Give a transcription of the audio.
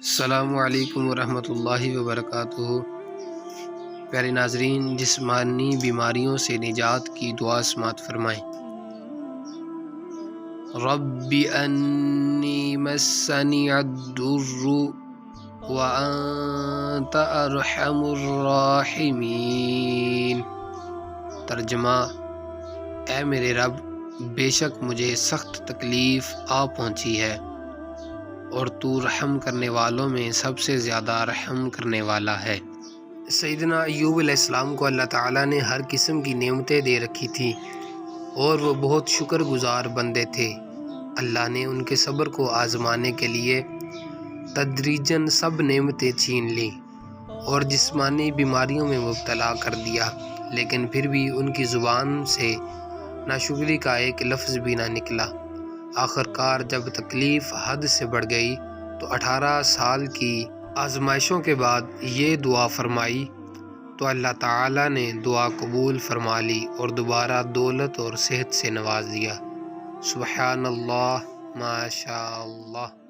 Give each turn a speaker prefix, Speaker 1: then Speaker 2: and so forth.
Speaker 1: السلام علیکم ورحمۃ اللہ وبرکاتہ۔ پیارے ناظرین، جسمانی بیماریوں سے نجات کی دعا سماعت فرمائیں۔ رب انی مسنی الضر وانت ارحم الراحمین۔ ترجمہ: اے میرے رب، بے شک مجھے سخت تکلیف آ پہنچی ہے اور تو رحم کرنے والوں میں سب سے زیادہ رحم کرنے والا ہے۔ سیدنا ایوب علیہ السلام کو اللہ تعالیٰ نے ہر قسم کی نعمتیں دے رکھی تھیں اور وہ بہت شکر گزار بندے تھے۔ اللہ نے ان کے صبر کو آزمانے کے لیے تدریجاً سب نعمتیں چھین لیں اور جسمانی بیماریوں میں مبتلا کر دیا، لیکن پھر بھی ان کی زبان سے ناشکری کا ایک لفظ بھی نہ نکلا۔ آخر کار جب تکلیف حد سے بڑھ گئی تو 18 سال کی آزمائشوں کے بعد یہ دعا فرمائی تو اللہ تعالیٰ نے دعا قبول فرما لی اور دوبارہ دولت اور صحت سے نواز دیا۔ سبحان اللہ، ما شاء اللہ۔